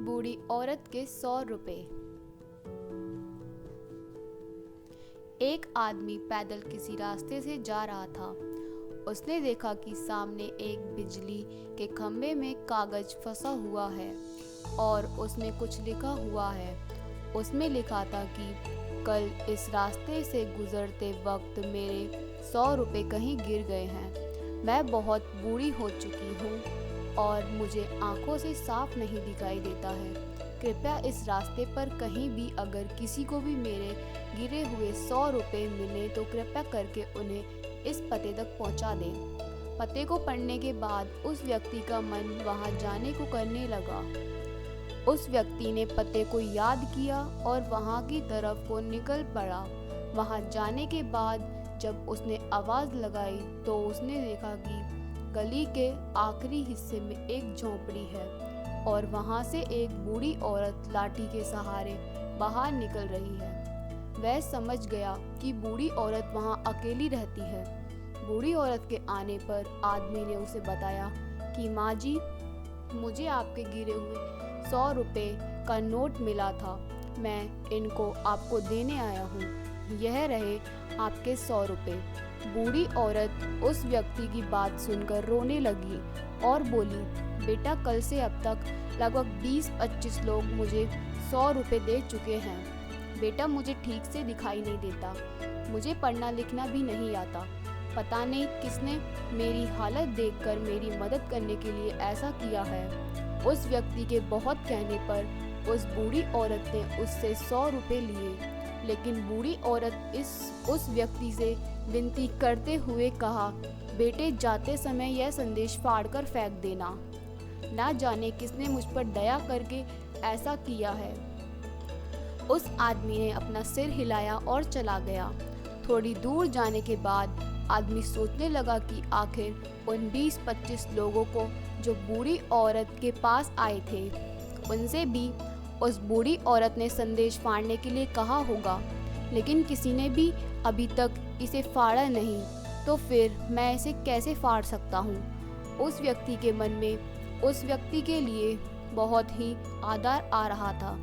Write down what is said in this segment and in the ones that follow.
बूढ़ी औरत के 100 रुपए। एक आदमी पैदल किसी रास्ते से जा रहा था। उसने देखा कि सामने एक बिजली के खंभे में कागज फंसा हुआ है और उसमें कुछ लिखा हुआ है। उसमें लिखा था कि कल इस रास्ते से गुजरते वक्त मेरे 100 रुपए कहीं गिर गए हैं। मैं बहुत बूढ़ी हो चुकी हूँ और मुझे आंखों से साफ नहीं दिखाई देता है। कृपया इस रास्ते पर कहीं भी अगर किसी को भी मेरे गिरे हुए 100 रुपए मिले तो कृपया करके उन्हें इस पते तक पहुंचा दें। पते को पढ़ने के बाद उस व्यक्ति का मन वहां जाने को करने लगा। उस व्यक्ति ने पते को याद किया और वहां की तरफ को निकल पड़ा। वहां जाने के बाद जब उसने आवाज़ लगाई तो उसने देखा कि गली के आखिरी हिस्से में एक झोंपड़ी है और वहां से एक बूढ़ी औरत लाठी के सहारे बाहर निकल रही है। वह समझ गया कि बूढ़ी औरत वहां अकेली रहती है। बूढ़ी औरत के आने पर आदमी ने उसे बताया कि माँ जी, मुझे आपके गिरे हुए 100 रुपए का नोट मिला था। मैं इनको आपको देने आया हूँ। यह रहे आपके 100 रुपए। बूढ़ी औरत उस व्यक्ति की बात सुनकर रोने लगी और बोली, बेटा, कल से अब तक लगभग 20-25 लोग मुझे 100 रुपए दे चुके हैं। बेटा, मुझे ठीक से दिखाई नहीं देता, मुझे पढ़ना लिखना भी नहीं आता। पता नहीं किसने मेरी हालत देखकर मेरी मदद करने के लिए ऐसा किया है। उस व्यक्ति के बहुत कहने पर उस बूढ़ी औरत ने उससे 100 रुपए लिए, लेकिन बूढ़ी औरत उस व्यक्ति से विनती करते हुए कहा, बेटे, जाते समय यह संदेश फाड़कर फेंक देना। ना जाने किसने मुझ पर दया करके ऐसा किया है। उस आदमी ने अपना सिर हिलाया और चला गया। थोड़ी दूर जाने के बाद आदमी सोचने लगा कि आखिर उन 20-25 लोगों को जो बूढ़ी औरत के पास आए थे, उनसे भी उस बूढ़ी औरत ने संदेश फाड़ने के लिए कहा होगा, लेकिन किसी ने भी अभी तक इसे फाड़ा नहीं। तो फिर मैं इसे कैसे फाड़ सकता हूँ? उस व्यक्ति के मन में उस व्यक्ति के लिए बहुत ही आदर आ रहा था।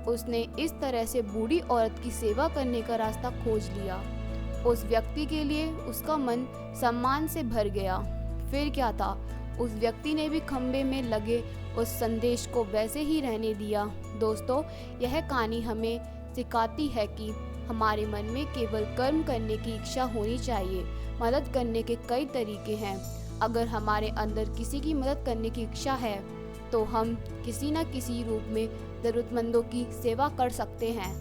उसने इस तरह से बूढ़ी औरत की सेवा करने का रास्ता खोज लिया। उस व्यक्ति के लिए उसका मन सम्मान से भर गया। फिर क्या था, उस व्यक्ति ने भी खंबे में लगे उस संदेश को वैसे ही रहने दिया। दोस्तों, यह कहानी हमें सिखाती है कि हमारे मन में केवल कर्म करने की इच्छा होनी चाहिए। मदद करने के कई तरीके हैं। अगर हमारे अंदर किसी की मदद करने की इच्छा है तो हम किसी न किसी रूप में ज़रूरतमंदों की सेवा कर सकते हैं।